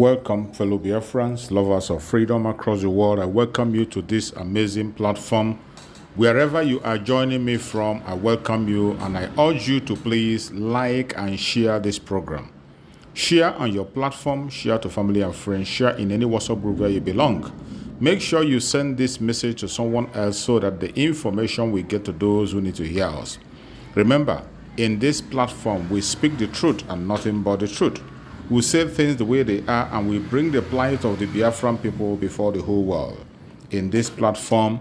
Welcome, fellow Biafrans, lovers of freedom across the world. I welcome you to this amazing platform. Wherever you are joining me from, I welcome you, and I urge you to please like and share this program. Share on your platform, share to family and friends, share in any WhatsApp group where you belong. Make sure you send this message to someone else so that the information will get to those who need to hear us. Remember, in this platform, we speak the truth and nothing but the truth. We say things the way they are, and we bring the plight of the Biafran people before the whole world. In this platform,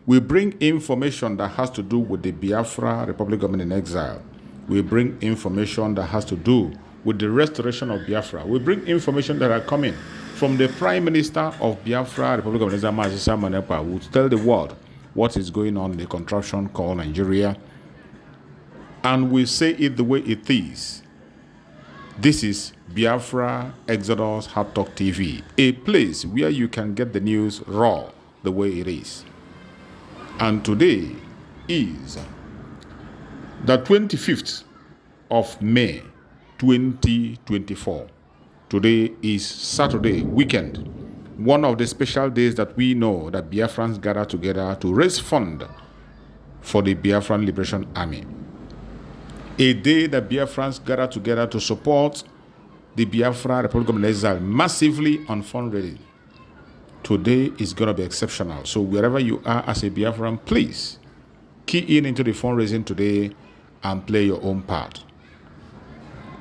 we bring information that has to do with the Biafra Republic Government in exile. We bring information that has to do with the restoration of Biafra. We bring information that are coming from the Prime Minister of Biafra Republic of Exile, who will tell the world what is going on in the contraption called Nigeria. And we say it the way it is. This is Biafra Exodus Hard Talk TV, a place where you can get the news raw the way it is. And today is the 25th of May 2024. Today is Saturday weekend, one of the special days that we know that Biafrans gather together to raise fund for the Biafran Liberation Army. A day that Biafrans gather together to support the Biafra Republic of Exile massively on fundraising. Today is going to be exceptional. So wherever you are as a Biafran, please key in into the fundraising today and play your own part.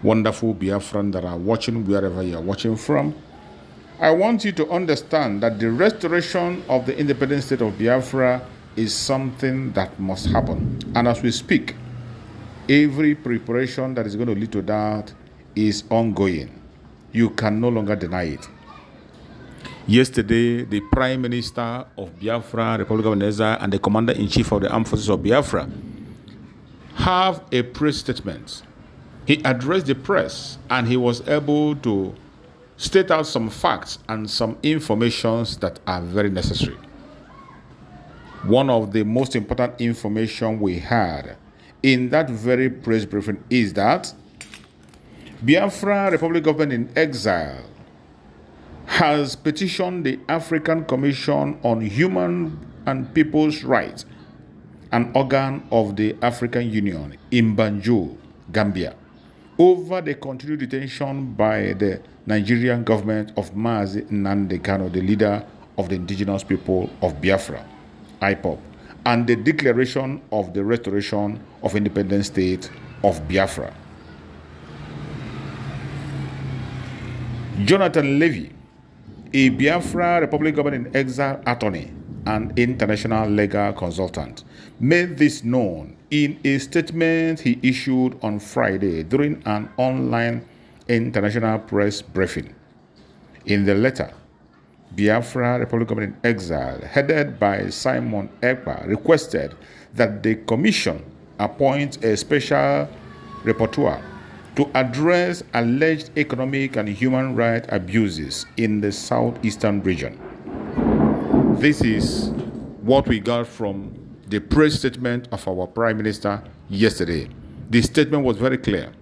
Wonderful Biafran that are watching wherever you are watching from, I want you to understand that the restoration of the independent state of Biafra is something that must happen. And as we speak, every preparation that is going to lead to that is ongoing. You can no longer deny it. Yesterday, the Prime Minister of Biafra, Republic of Exile, and the Commander-in-Chief of the Armed Forces of Biafra have a press statement. He addressed the press, and he was able to state out some facts and some informations that are very necessary. One of the most important information we had in that very press briefing is that Biafra Republic Government in Exile has petitioned the African Commission on Human and People's Rights, an organ of the African Union in Banjul, Gambia, over the continued detention by the Nigerian government of Mazi Nnamdi Kanu, the leader of the indigenous people of Biafra, IPOB, and the declaration of the restoration of independent state of Biafra. Jonathan Levy, a Biafra Republic Government in Exile attorney and international legal consultant, made this known in a statement he issued on Friday during an online international press briefing. In the letter, Biafra Republic Government in Exile, headed by Simon Ekpa, requested that the commission appoint a special rapporteur to address alleged economic and human rights abuses in the southeastern region. This is what we got from the press statement of our Prime Minister yesterday. The statement was very clear.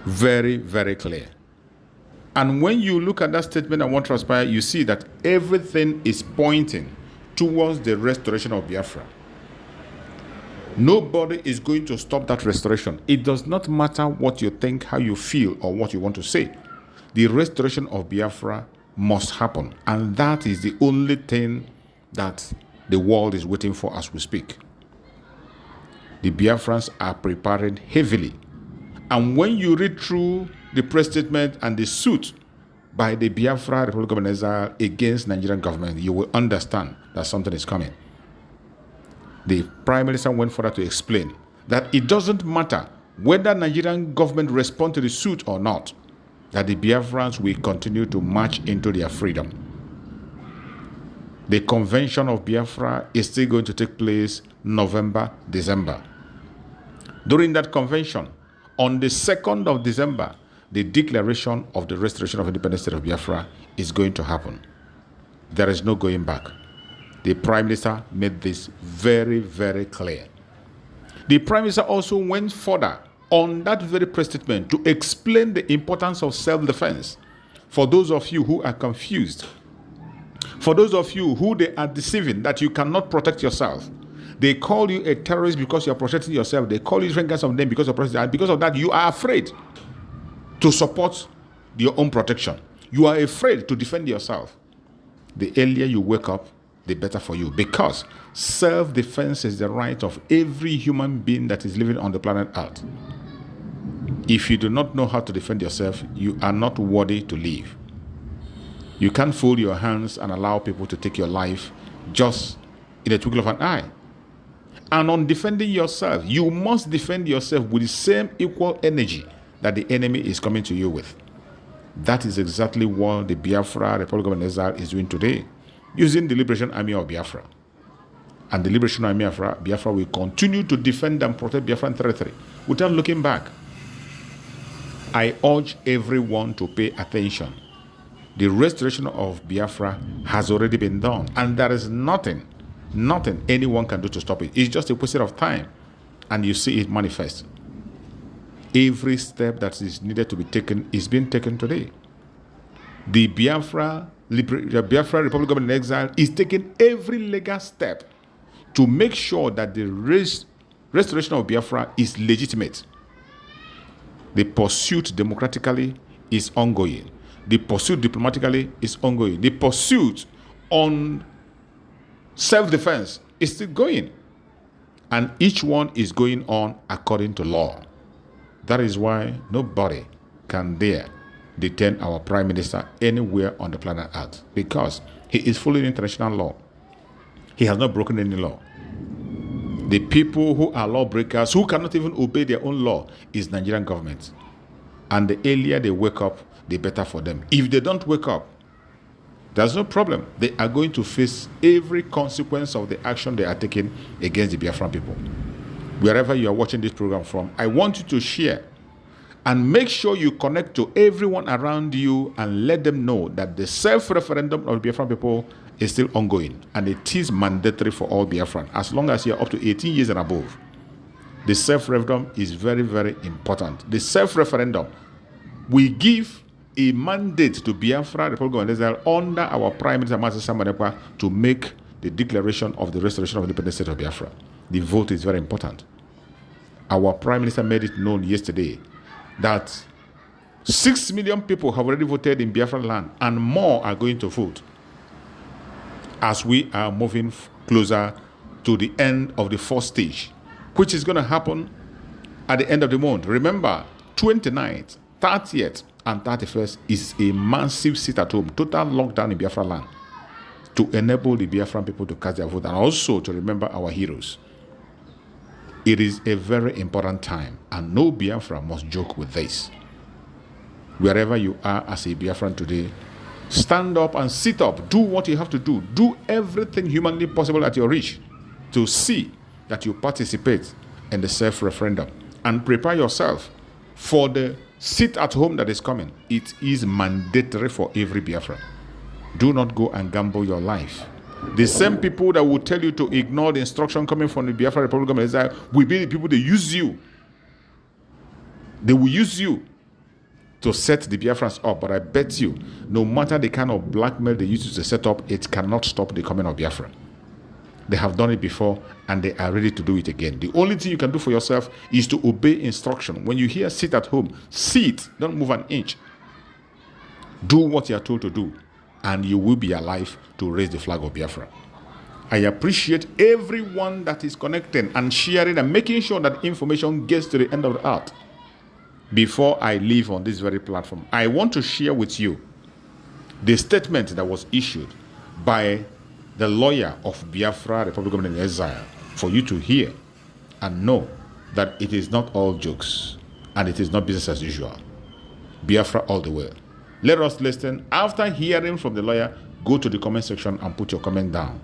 Very, very clear. And when you look at that statement and what transpired, you see that everything is pointing towards the restoration of Biafra. Nobody is going to stop that restoration. It does not matter what you think, how you feel, or what you want to say. The restoration of Biafra must happen. And that is the only thing that the world is waiting for as we speak. The Biafrans are preparing heavily. And when you read through the press statement and the suit by the Biafra Republic of Exile against Nigerian government, you will understand that something is coming. The Prime Minister went further to explain that it doesn't matter whether Nigerian government respond to the suit or not, that the Biafrans will continue to march into their freedom. The convention of Biafra is still going to take place November, December. During that convention, on the 2nd of December, the declaration of the restoration of independent state of Biafra is going to happen. There is no going back. The Prime Minister made this very, very clear. The Prime Minister also went further on that very press statement to explain the importance of self-defense For those of you who are confused, for those of you who they are deceiving that you cannot protect yourself, they call you a terrorist because you're protecting yourself. They call you different kinds of names because you're protecting, and because of that, you are afraid to support your own protection. You are afraid to defend yourself. The earlier you wake up, the better for you, because self-defense is the right of every human being that is living on the planet Earth. If you do not know how to defend yourself, you are not worthy to live. You can't fold your hands and allow people to take your life just in a twinkle of an eye. And on defending yourself, you must defend yourself with the same equal energy that the enemy is coming to you with. That is exactly what the Biafra Republic of Exile is doing today, using the Liberation Army of Biafra. And the Liberation Army of Biafra will continue to defend and protect Biafran territory without looking back. I urge everyone to pay attention. The restoration of Biafra has already been done, and there is nothing anyone can do to stop it. It's just a question of time, and you see it manifest. Every step that is needed to be taken is being taken today. The Biafra Republic of Exile is taking every legal step to make sure that the restoration of Biafra is legitimate. The pursuit democratically is ongoing. The pursuit diplomatically is ongoing. The pursuit on self-defense is still going. And each one is going on according to law. That is why nobody can dare detain our Prime Minister anywhere on the planet Earth, because he is following international law. He has not broken any law. The people who are lawbreakers, who cannot even obey their own law, is Nigerian government. And the earlier they wake up, the better for them. If they don't wake up, there's no problem. They are going to face every consequence of the action they are taking against the Biafran people. Wherever you are watching this program from, I want you to share and make sure you connect to everyone around you and let them know that the self-referendum of the Biafran people is still ongoing, and it is mandatory for all Biafran as long as you're up to 18 years and above. The self-referendum is very, very important. The self-referendum will give a mandate to Biafra Republic of Exile under our Prime Minister Master Samanepa to make the declaration of the restoration of the independent state of Biafra. The vote is very important. Our Prime Minister made it known yesterday that 6 million people have already voted in Biafra land, and more are going to vote as we are moving closer to the end of the first stage, which is going to happen at the end of the month. Remember, 29th, 30th, and 31st is a massive sit-at-home, total lockdown in Biafra land, to enable the Biafran people to cast their vote and also to remember our heroes. It is a very important time, and no Biafra must joke with this. Wherever you are as a Biafran today, stand up and sit up. Do what you have to do. Do everything humanly possible at your reach to see that you participate in the self-referendum, and prepare yourself for the sit-at-home that is coming. It is mandatory for every Biafran. Do not go and gamble your life. The same people that will tell you to ignore the instruction coming from the Biafra Republic of Exile will be the people that use you. They will use you to set the Biafrans up. But I bet you, no matter the kind of blackmail they use to set up, it cannot stop the coming of Biafra. They have done it before, and they are ready to do it again. The only thing you can do for yourself is to obey instruction. When you hear sit at home, sit, don't move an inch. Do what you are told to do, and you will be alive to raise the flag of Biafra. I appreciate everyone that is connecting and sharing and making sure that information gets to the end of the earth. Before I leave on this very platform, I want to share with you the statement that was issued by the lawyer of Biafra Republic of Exile, for you to hear and know that it is not all jokes and it is not business as usual. Biafra all the way. Let us listen. After hearing from the lawyer, go to the comment section and put your comment down.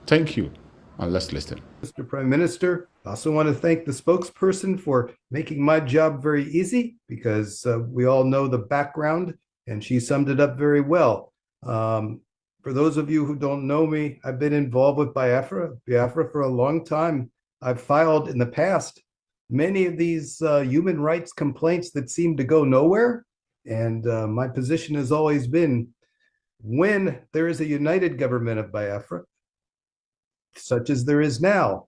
Thank you, and let's listen. Mr. Prime Minister, I also want to thank the spokesperson for making my job very easy, because we all know the background, and she summed it up very well. For those of you who don't know me, I've been involved with Biafra for a long time. I've filed in the past many of these human rights complaints that seem to go nowhere. And my position has always been, when there is a united government of Biafra, such as there is now,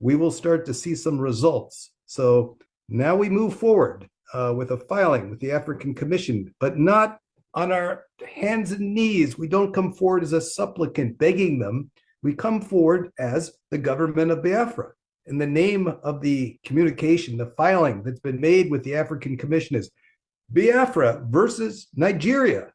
we will start to see some results. So now we move forward with a filing with the African Commission, but not on our hands and knees. We don't come forward as a supplicant begging them. We come forward as the government of Biafra. And the name of the communication, the filing that's been made with the African Commission is Biafra versus Nigeria,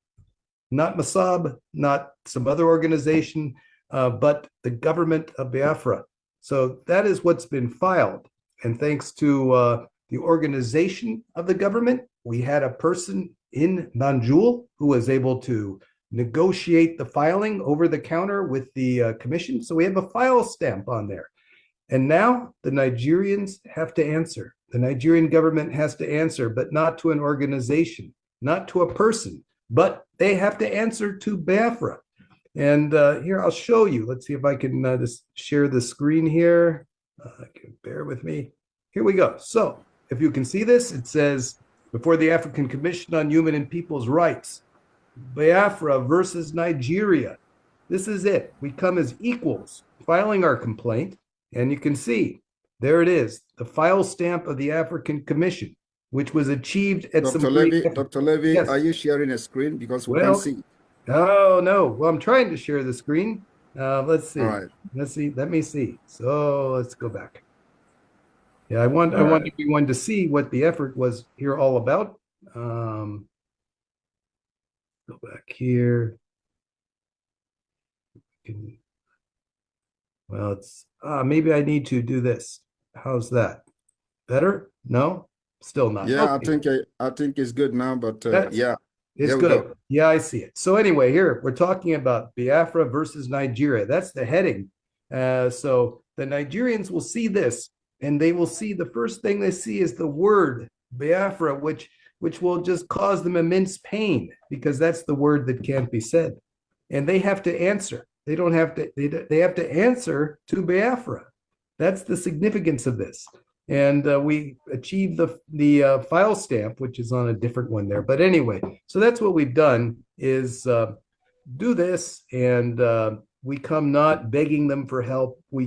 not Mossab, not some other organization, but the government of Biafra. So that is what's been filed. And thanks to the organization of the government, we had a person in Banjul who was able to negotiate the filing over the counter with the commission. So we have a file stamp on there. And now the Nigerians have to answer. The Nigerian government has to answer, but not to an organization, not to a person, but they have to answer to Biafra. And here, I'll show you. Let's see if I can just share the screen here. Bear with me. Here we go. So if you can see this, it says, before the African Commission on Human and People's Rights, Biafra versus Nigeria. This is it. We come as equals, filing our complaint. And you can see, there it is, the file stamp of the African Commission, which was achieved at Dr. some Levy, Dr. Levy, yes. Are you sharing a screen? Because we Well, can't see. Oh, no. Well, I'm trying to share the screen. Let's see. All right. Let's see. Let me see. So let's go back. Yeah, I want everyone to see what the effort was here all about. Go back here. Well, it's maybe I need to do this. How's that? Better? No, still not. Yeah, Okay. I think it's good now, but yeah, It's there we good. go. Yeah, I see it. So anyway, here we're talking about Biafra versus Nigeria. That's the heading. So the Nigerians will see this, and they will see, the first thing they see is the word Biafra, which will just cause them immense pain, because that's the word that can't be said. And they have to answer. They don't have to, they have to answer to Biafra. That's the significance of this. And we achieved the file stamp, which is on a different one there. But anyway, so that's what we've done, is do this, and we come not begging them for help. We're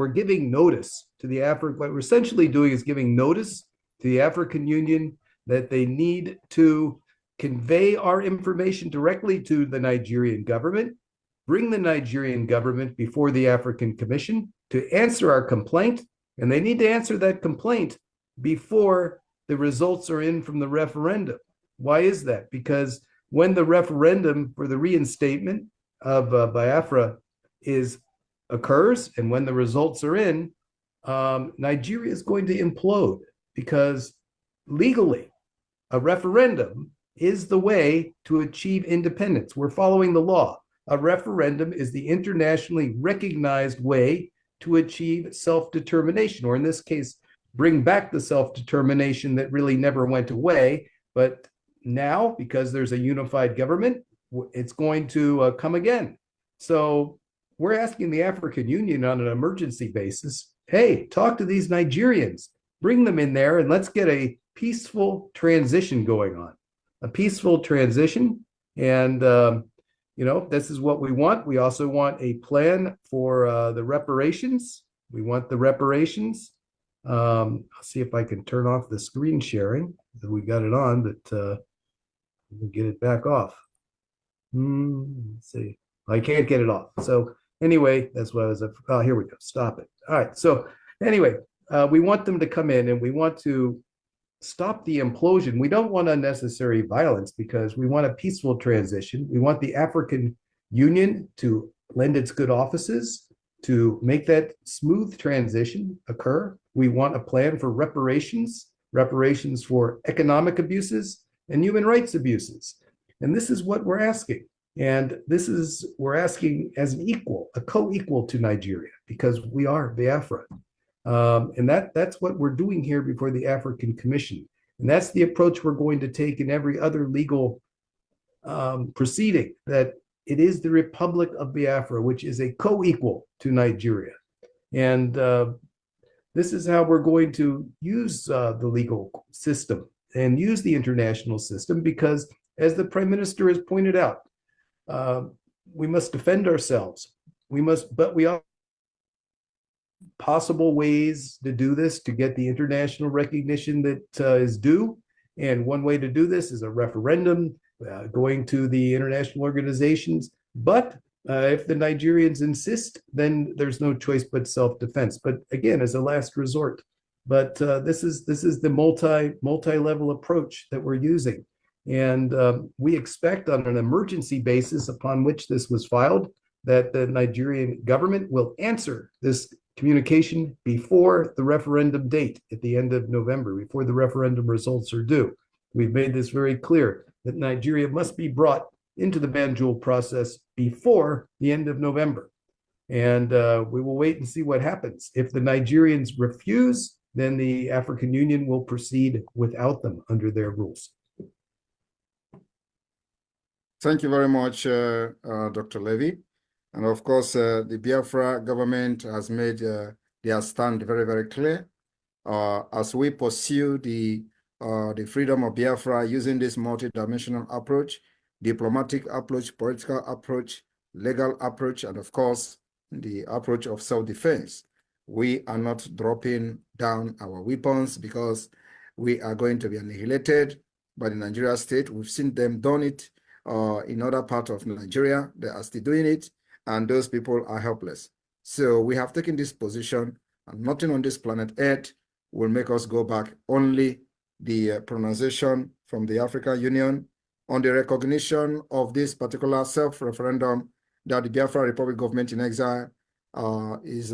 giving notice to the what we're essentially doing is giving notice to the African Union that they need to convey our information directly to the Nigerian government, bring the Nigerian government before the African Commission to answer our complaint. And they need to answer that complaint before the results are in from the referendum. Why is that? Because when the referendum for the reinstatement of Biafra occurs, and when the results are in, Nigeria is going to implode, because legally, a referendum is the way to achieve independence. We're following the law. A referendum is the internationally recognized way to achieve self-determination, or in this case, bring back the self-determination that really never went away. But now, because there's a unified government, it's going to come again. So we're asking the African Union on an emergency basis, hey, talk to these Nigerians, bring them in there, and let's get a peaceful transition going on. A peaceful transition. And this is what we want. We also want a plan for the reparations. We want the reparations. I'll see if I can turn off the screen sharing. We got it on, but we'll get it back off. Let's see. I can't get it off. So anyway, that's what I was. Oh, here we go. Stop it. All right. So anyway, we want them to come in, and we want to stop the implosion. We don't want unnecessary violence, because we want a peaceful transition. We want the African Union to lend its good offices to make that smooth transition occur. We want a plan for reparations for economic abuses and human rights abuses. And this is what we're asking. And we're asking as an equal, a co-equal to Nigeria, because we are Biafra. And that's what we're doing here before the African Commission. And that's the approach we're going to take in every other legal proceeding, that it is the Republic of Biafra, which is a co-equal to Nigeria. And this is how we're going to use the legal system and use the international system because, as the Prime Minister has pointed out, we must defend ourselves. But we are possible ways to do this to get the international recognition that is due. And one way to do this is a referendum, going to the international organizations. But if the Nigerians insist, then there's no choice but self-defense. But again, as a last resort. But this is the multi-level approach that we're using. And we expect on an emergency basis upon which this was filed that the Nigerian government will answer this communication before the referendum date at the end of November, before the referendum results are due. We've made this very clear that Nigeria must be brought into the Banjul process before the end of November. And we will wait and see what happens. If the Nigerians refuse, then the African Union will proceed without them under their rules. Thank you very much, Dr. Levy. And of course, the Biafra government has made their stand very, very clear. As we pursue the freedom of Biafra using this multidimensional approach, diplomatic approach, political approach, legal approach, and of course, the approach of self-defense. We are not dropping down our weapons because we are going to be annihilated by the Nigeria state. We've seen them done it in other parts of Nigeria. They are still doing it, and those people are helpless. So we have taken this position, and nothing on this planet Earth will make us go back. Only the pronunciation from the African Union on the recognition of this particular self-referendum that the Biafra Republic government in exile is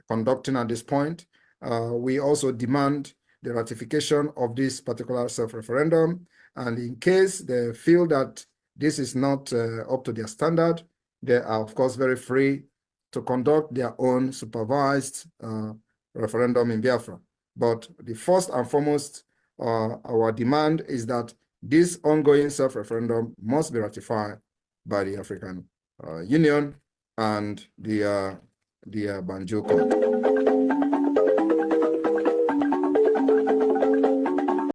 conducting at this point. We also demand the ratification of this particular self-referendum. And in case they feel that this is not up to their standard, they are, of course, very free to conduct their own supervised referendum in Biafra. But the first and foremost, our demand is that this ongoing self-referendum must be ratified by the African Union and the Banjul Court.